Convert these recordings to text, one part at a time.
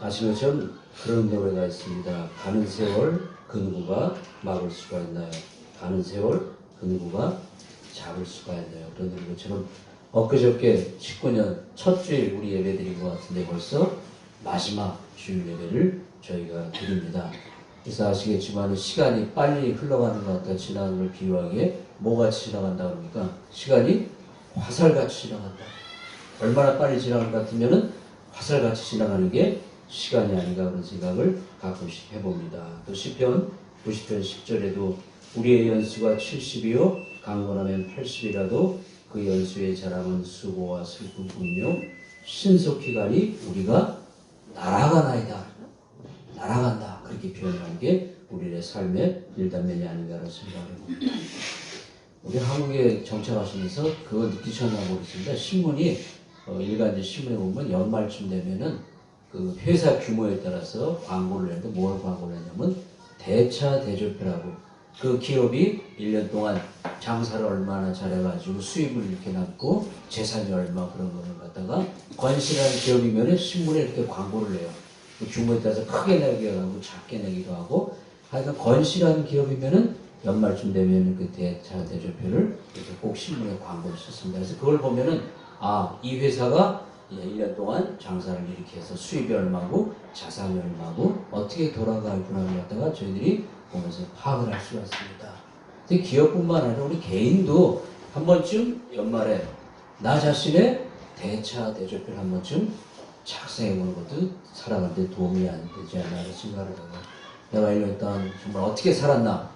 아시는 것처럼 그런 노래가 있습니다. 가는 세월 그 누구가 막을 수가 있나요? 가는 세월 그 누구가 잡을 수가 있나요? 그런 것처럼 엊그저께 19년 첫 주일 우리 예배 드린 것 같은데 벌써 마지막 주일 예배를 저희가 드립니다. 그래서 아시겠지만 시간이 빨리 흘러가는 것 같다 지나는 걸 비유하기에 뭐같이 지나간다 그럽니까? 시간이 화살같이 지나간다. 얼마나 빨리 지나갈 것 같으면은 화살같이 지나가는 게 시간이 아닌가 그런 생각을 가끔씩 해봅니다. 또 시편 90편 10절에도 우리의 연수가 70이요 강건하면 80이라도 그 연수의 자랑은 수고와 슬픔뿐이요 신속히 가니 우리가 날아가나이다. 날아간다. 그렇게 표현하는 게 우리의 삶의 일단면이 아닌가라는 생각을 해봅니다. 우리 한국에 정착하시면서 그거 느끼셨나 모르겠습니다. 신문이 일간지 신문에 보면 연말쯤 되면은 그 회사 규모에 따라서 광고를 했는데 뭘 광고를 했냐면 대차 대조표라고 그 기업이 1년 동안 장사를 얼마나 잘해가지고 수입을 이렇게 남고 재산이 얼마 그런 거를 갖다가 건실한 기업이면 신문에 이렇게 광고를 해요. 그 규모에 따라서 크게 내기도 하고 작게 내기도 하고 하여간 건실한 기업이면은 연말쯤 되면 그 대차 대조표를 이렇게 꼭 신문에 광고를 썼습니다. 그래서 그걸 보면은 이 회사가 1년 동안 장사를 이렇게 해서 수입이 얼마고 자산이 얼마고 어떻게 돌아가구나를 갖다가 저희들이 보면서 파악을 할 수가 있습니다. 근데 기업뿐만 아니라 우리 개인도 한 번쯤 연말에 나 자신의 대차 대조표를 한 번쯤 작성해 보는 것도 살아갈 때 도움이 안 되지 않나 생각을 하고 내가 일단 정말 어떻게 살았나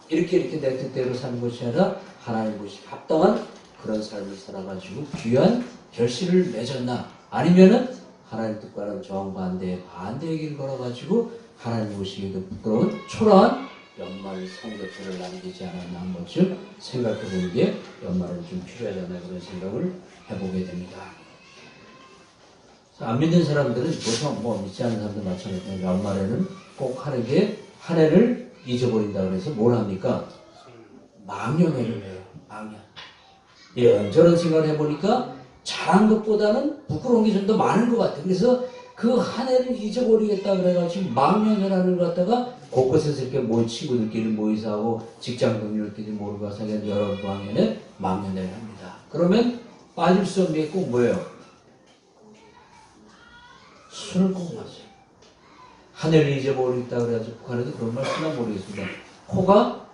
이렇게 내 뜻대로 사는 것이 아니라 하나님 보시기 합당한 그런 삶을 살아가지고 귀한 결실을 맺었나 아니면은 하나님 뜻과는 정반대의 반대의 길을 걸어가지고 하나님 보시기에도 부끄러운 초라한 연말 성적표를 남기지 않았나 한 번쯤 생각해 보는 게 연말은 좀 필요하지 않나 그런 생각을 해보게 됩니다. 안 믿는 사람들은 보통 믿지 않는 사람들 마찬가지로 연말에는 꼭 하는 게 한 해를 잊어버린다 그래서 뭘 합니까? 망연회를 해요. 망연. 저런 생각을 해보니까 잘한 것보다는 부끄러운 게 좀 더 많은 것 같아요. 그래서 그 한 해를 잊어버리겠다 그래가지고 망연회라는 걸 갖다가 곳곳에서 이렇게 친구들끼리 모이서 하고 직장 동료들끼리 모르고 가서 여러 방면에 망연회를 합니다. 그러면 빠질 수 없는 게 꼭 뭐예요? 술을 꼭 마셔요. 한 해를 잊어버리겠다 그래가지고 북한에도 그런 말 쓰나 모르겠습니다. 코가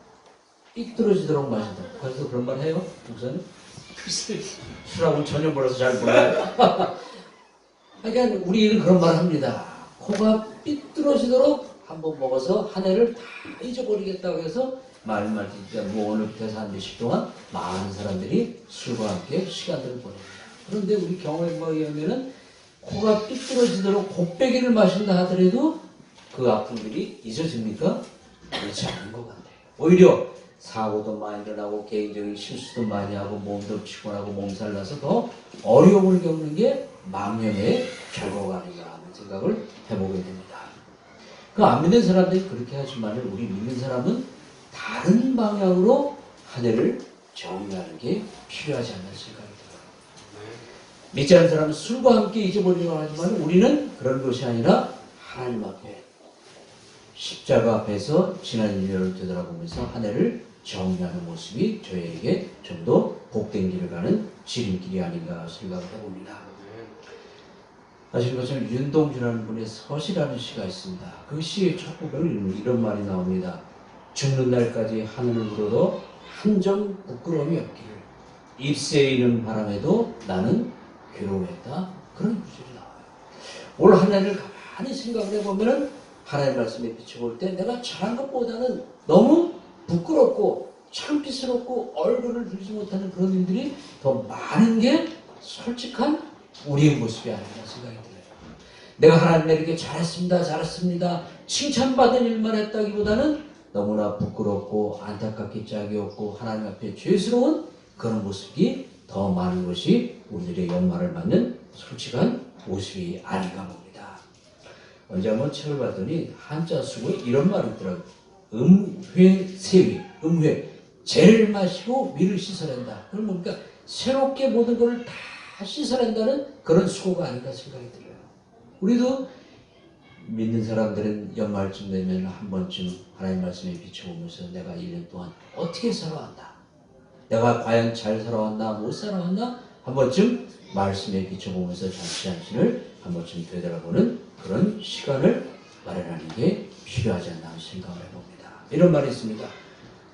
삐뚤어지도록 마신다. 북한에서 그런 말 해요? 목사님? 술하고는 전혀 몰라서 잘 몰라요. 그러니까 우리는 그런 말 합니다. 코가 삐뚤어지도록 한번 먹어서 한 해를 다 잊어버리겠다고 해서 말말 진짜 오늘부터 해서 한 몇십 동안 많은 사람들이 술과 함께 시간들을 보냅니다. 그런데 우리 경험에 의하면은 코가 삐뚤어지도록 곱빼기를 마신다 하더라도 그 아픔들이 잊어집니까? 그렇지 않은 것 같아요. 오히려 사고도 많이 일어나고 개인적인 실수도 많이 하고 몸도 피곤하고 몸살 나서 더 어려움을 겪는 게 망연의 결과가 아닌가 하는 생각을 해보게 됩니다. 그 안 믿는 사람들이 그렇게 하지만 우리 믿는 사람은 다른 방향으로 한 해를 정리하는 게 필요하지 않나 생각이 들어요. 믿지 않는 사람은 술과 함께 잊어버리려고 하지만 우리는 그런 것이 아니라 하나님 앞에 십자가 앞에서 지난 1년을 되돌아보면서 한 해를 정리하는 모습이 저희에게 좀 더 복된 길을 가는 지름길이 아닌가 생각을 해봅니다. 아시는 것처럼 윤동주라는 분의 서시라는 시가 있습니다. 그 시의 첫 부분에 이런 말이 나옵니다. 죽는 날까지 하늘을 불어도 한 점 부끄러움이 없기를 입새에 있는 바람에도 나는 괴로워했다. 그런 구절이 나와요. 올 한 해를 가만히 생각을 해보면 하나님 말씀에 비춰볼 때 내가 잘한 것보다는 너무 부끄럽고 창피스럽고 얼굴을 들지 못하는 그런 일들이 더 많은 게 솔직한 우리의 모습이 아닌가 생각이 들어요. 내가 하나님에게 잘했습니다 칭찬받은 일만 했다기보다는 너무나 부끄럽고 안타깝게 짝이 없고 하나님 앞에 죄스러운 그런 모습이 더 많은 것이 우리들의 연말을 맞는 솔직한 모습이 아닌가 봅니다. 언제 한번 책을 봤더니 한자 수고에 이런 말이 있더라고요. 음회세위, 죄를 마시고 위를 씻어낸다. 그럼 뭡니까? 새롭게 모든 것을 다 씻어낸다는 그런 수고가 아닌가 생각이 들어요. 우리도 믿는 사람들은 연말쯤 되면 한 번쯤 하나님 말씀에 비춰보면서 내가 1년 동안 어떻게 살아왔나, 내가 과연 잘 살아왔나 못 살아왔나 한 번쯤 말씀에 비춰보면서 자신을 한 번쯤 되돌아보는 그런 시간을 마련하는 게 필요하지 않나 생각을 해봅니다. 이런 말이 있습니다.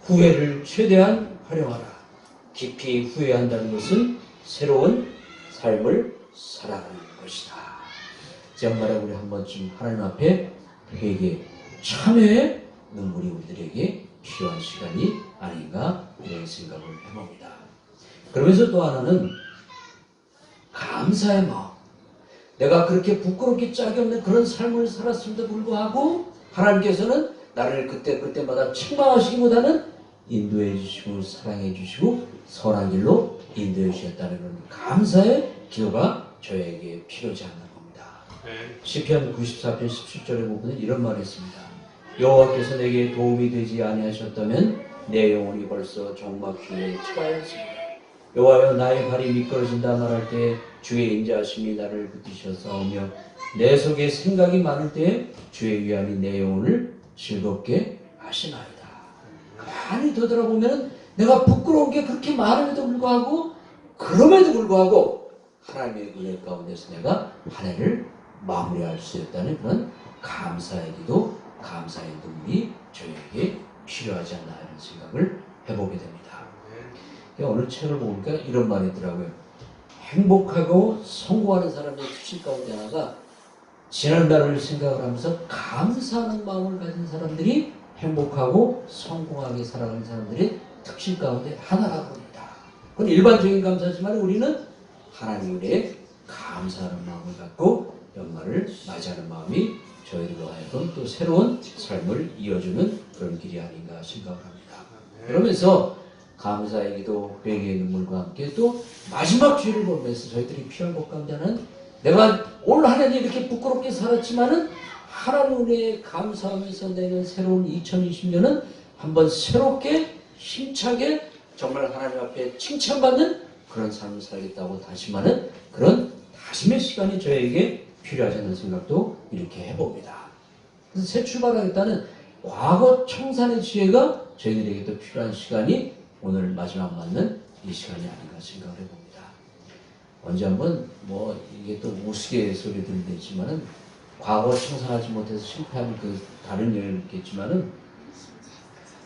후회를 최대한 활용하라. 깊이 후회한다는 것은 새로운 삶을 살아가는 것이다. 정말 우리 한 번쯤 하나님 앞에 회개, 참회의 눈물이 우리들에게 필요한 시간이 아닌가 이런 생각을 해봅니다. 그러면서 또 하나는 감사의 마음. 내가 그렇게 부끄럽게 짝이 없는 그런 삶을 살았음에도 불구하고 하나님께서는 나를 그때마다 책망하시기보다는 인도해 주시고 사랑해 주시고 선한 길로 인도해 주셨다는 그런 감사의 기도가 저에게 필요하지 않나 봅니다. 시편 94편 17절에 보면 이런 말이 있습니다. 여호와께서 내게 도움이 되지 아니하셨다면 내 영혼이 벌써 종막주에 처하였습니다. 여호와여 나의 발이 미끄러진다 말할 때 주의 인자하심이 나를 붙드셔서오며 내 속에 생각이 많을 때 주의 위안이 내 영혼을 즐겁게 하시나이다. 가만히 되돌아보면 내가 부끄러운 게 그렇게 많음에도 불구하고 그럼에도 불구하고 하나님의 은혜 가운데서 내가 한 해를 마무리할 수 있다는 그런 감사의 기도, 감사의 눈물이 저에게 필요하지 않나 하는 생각을 해보게 됩니다. 오늘 책을 보니까 이런 말이 있더라고요. 행복하고 성공하는 사람의 특징 가운데 하나가 지난날을 생각을 하면서 감사하는 마음을 가진 사람들이 행복하고 성공하게 살아가는 사람들의 특징 가운데 하나라고 합니다. 그건 일반적인 감사지만 우리는 하나님에 감사하는 마음을 갖고 연말을 맞이하는 마음이 저희들로 하여금 또 새로운 삶을 이어주는 그런 길이 아닌가 생각을 합니다. 그러면서 감사의 기도, 회개의 눈물과 함께 또 마지막 주일을 보면서 저희들이 필요한 것 가운데 하나는 내가 올 한 해도 이렇게 부끄럽게 살았지만은 하나님 은혜에 감사하면서 내년 새로운 2020년은 한번 새롭게 힘차게 정말 하나님 앞에 칭찬받는 그런 삶을 살겠다고 다짐하는 그런 다짐의 시간이 저에게 필요하지 않는 생각도 이렇게 해봅니다. 그래서 새 출발하겠다는 과거 청산의 지혜가 저희들에게 또 필요한 시간이 오늘 마지막 맞는 이 시간이 아닌가 생각을 해봅니다. 언제 한번 이게 또 우스갯소리 들리겠지만은 과거 청산하지 못해서 실패한 그 다른 여인은 있겠지만은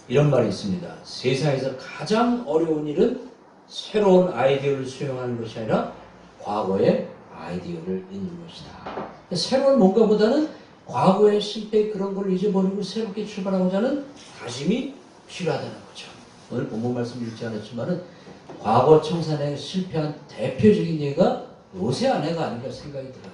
이런 말이 있습니다. 세상에서 가장 어려운 일은 새로운 아이디어를 수용하는 것이 아니라 과거의 아이디어를 잊는 것이다. 새로운 뭔가보다는 과거의 실패 그런 걸 잊어버리고 새롭게 출발하고자 하는 다짐이 필요하다는 거죠. 오늘 본문 말씀 읽지 않았지만은 과거 청산에 실패한 대표적인 예가 롯의 아내가 아닌가 생각이 들어요.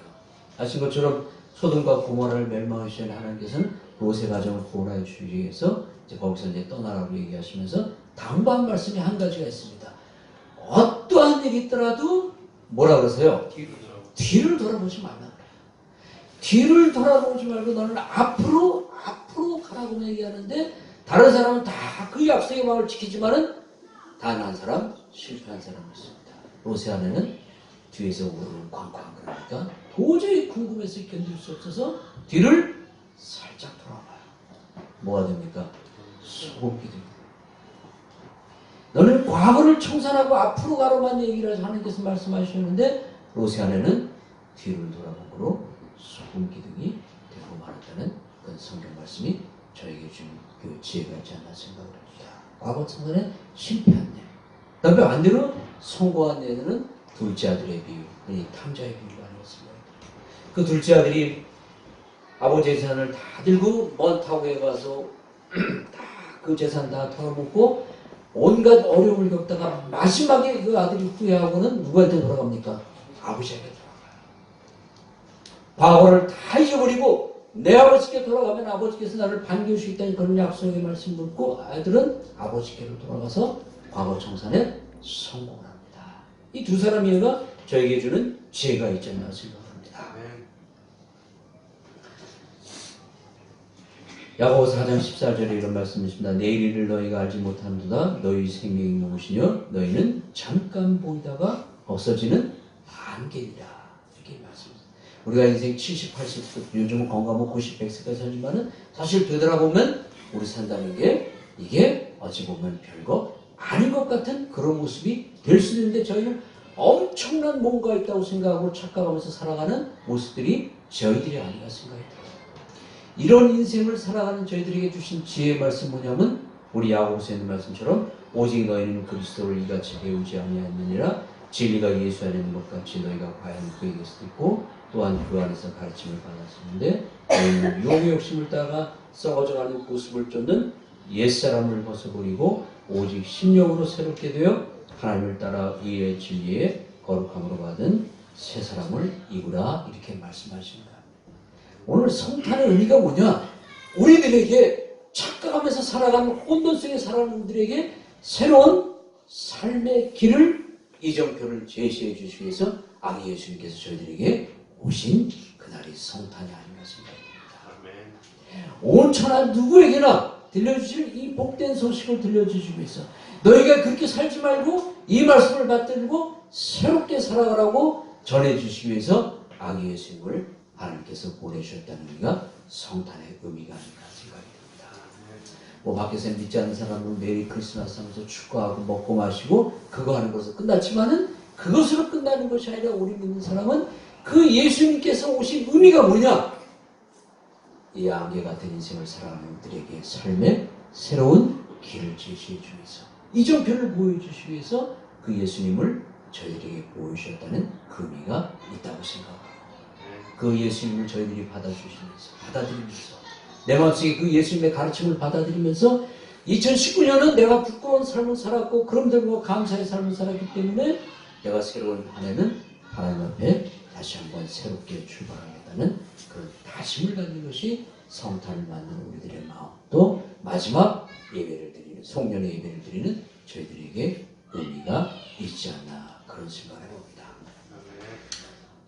아신 것처럼 소돔과 고모라를 멸망하시는 하나님께서는 롯의 가정을 구원하여 주시기 위해서 이제 거기서 이제 떠나라고 얘기하시면서 당부한 말씀이 한 가지가 있습니다. 어떠한 일이 있더라도 뭐라 그러세요? 뒤를 돌아보지 말라 그래요. 뒤를 돌아보지 말고 너는 앞으로 가라고 얘기하는데 다른 사람은 다 그 약속의 마음을 지키지만은 단 한 사람 실패한 사람이 있습니다. 롯의 아내는 뒤에서 우르르 쾅쾅 그러니까 도저히 궁금해서 견딜 수 없어서 뒤를 살짝 돌아봐요. 뭐가 됩니까? 소금기둥. 너는 과거를 청산하고 앞으로 가로만 얘기를 하나님께서 말씀하셨는데 롯의 아내는 뒤를 돌아보므로 소금기둥이 되고 말았다는 그런 성경 말씀이 저에게 준 그 지혜가 있지 않나 생각을 합니다. 과거 청산에 실패한 일. 그다음에 반대로 성공한 예는 둘째 아들의 비유, 이 탐자의 비유가 아니었습니다. 그 둘째 아들이 아버지의 재산을 다 들고 먼 타국에 가서 다 그 재산 다 털어먹고 온갖 어려움을 겪다가 마지막에 그 아들이 후회하고는 누구한테 돌아갑니까? 아버지에게 돌아가요. 과거를 다 잊어버리고 내 아버지께 돌아가면 아버지께서 나를 반겨줄 수 있다는 그런 약속의 말씀 듣고 아들은 아버지께로 돌아가서 과거 청산에 성공을 합니다. 이 두 사람의 예가 저에게 주는 지혜가 있지 않나 생각합니다. 야고보 4장 14절에 이런 말씀이 있습니다. 내일 일을 너희가 알지 못하는도다. 너희 생명이 무엇이뇨? 너희는 잠깐 보이다가 없어지는 안개니라. 이렇게 말씀입니다. 우리가 인생 70, 80, 요즘은 건강하면 90, 100세까지 살지만은 사실 되돌아보면 우리 산다는 게 이게 어찌 보면 별거 아닌 것 같은 그런 모습이 될 수도 있는데 저희는 엄청난 뭔가 있다고 생각하고 착각하면서 살아가는 모습들이 저희들이 아닌가 생각이 들어요. 이런 인생을 살아가는 저희들에게 주신 지혜의 말씀 뭐냐면 우리 야고보서에 있는 말씀처럼 오직 너희는 그리스도를 이같이 배우지 아니하느니라 진리가 예수 안에 있는 것 같이 너희가 과연 그에게서도 있고 또한 그 안에서 가르침을 받았었는데 너희는 유혹의 욕심을 따라 썩어져가는 모습을 쫓는 옛사람을 벗어버리고 오직 심령으로 새롭게 되어 하나님을 따라 의의 진리의 거룩함으로 받은 새 사람을 입으라 이렇게 말씀하십니다. 오늘 성탄의 의미가 뭐냐? 우리들에게 착각하면서 살아가는 혼돈 속에 살아가는 우리들에게 새로운 삶의 길을 이정표를 제시해 주시기 위해서 아기 예수님께서 저희들에게 오신 그날이 성탄이 아닌가 생각합니다. 온 천하 누구에게나 들려주실 이 복된 소식을 들려주시기 위해서 너희가 그렇게 살지 말고 이 말씀을 받들고 새롭게 살아가라고 전해주시기 위해서 아기 예수님을 하나님께서 보내주셨다는 의미가 성탄의 의미가 아닌가 생각이 듭니다. 뭐 밖에서 믿지 않는 사람은 메리 크리스마스 하면서 축구하고 먹고 마시고 그거 하는 것으로 끝났지만은 그것으로 끝나는 것이 아니라 우리 믿는 사람은 그 예수님께서 오신 의미가 뭐냐? 이 안개 같은 인생을 살아가는 우리들에게 삶의 새로운 길을 제시해 주기 위해서 이정표를 보여주시기 위해서 그 예수님을 저희들에게 보여주셨다는 그 의미가 있다고 생각합니다. 그 예수님을 저희들이 받아들이면서 내 마음속에 그 예수님의 가르침을 받아들이면서 2019년은 내가 부끄러운 삶을 살았고 그럼대로 감사의 삶을 살았기 때문에 내가 새로운 한 해는 하나님 앞에 다시 한번 새롭게 출발하겠다는 그런 다짐을 가진 것이 성탄을 맞는 우리들의 마음 또 마지막 예배를 드리는 송년회 예배를 드리는 저희들에게 의미가 있지 않나 그런 생각을 해봅니다.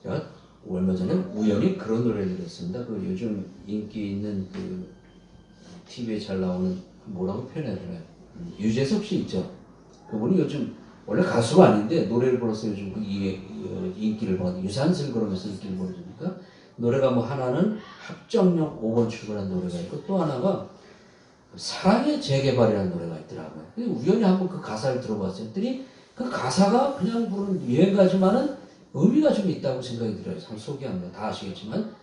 제가 얼마 전에 우연히 그런 노래를 들었습니다. 그 요즘 인기 있는 그 TV에 잘 나오는 뭐라고 표현해야 되나요? 유재석 씨 있죠. 그분이 요즘 원래 가수가 아닌데 노래를 불러서 요즘 인기를 받는 유산슬 그러면서 인기를 벌어주니까 노래가 뭐 하나는 합정역 5번 출근한 노래가 있고 또 하나가 사랑의 재개발이라는 노래가 있더라고요. 우연히 한번 그 가사를 들어봤더니 그 가사가 그냥 부른 유행가지만은 의미가 좀 있다고 생각이 들어요. 참 소개합니다. 다 아시겠지만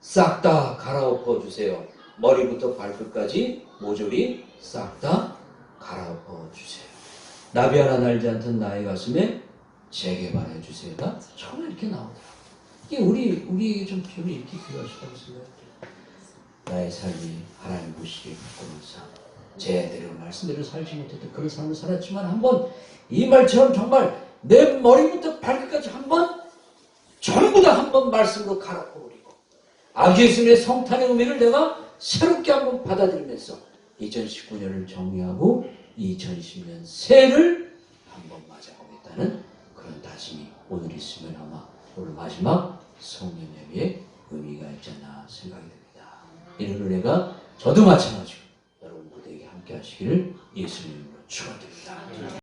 싹 다 갈아엎어 주세요. 머리부터 발끝까지 모조리 싹 다 갈아엎어 주세요. 나비 하나 날지 않던 나의 가슴에 재개발해 주세요가 처음에 이렇게 나오더라고요. 이게 우리 좀 기분이 이렇게 필요하시다고 생각해요. 나의 삶이 하나님 보시기에 부끄러운 삶, 제대로 말씀대로 살지 못했던 그런 삶을 살았지만 한번 이 말처럼 정말 내 머리부터 발끝까지 한번 전부 다 한번 말씀으로 갈아엎어버리고 아기 예수님의 성탄의 의미를 내가 새롭게 한번 받아들이면서 2019년을 정리하고 2020년 새해를 한번 맞아보겠다는 그런 다짐이 오늘 있으면 아마 오늘 마지막 성령 예배의 의미가 있지 않나 생각이 듭니다. 이런 은혜가 저도 마찬가지고 여러분 모두에게 함께 하시기를 예수님으로 축원드립니다.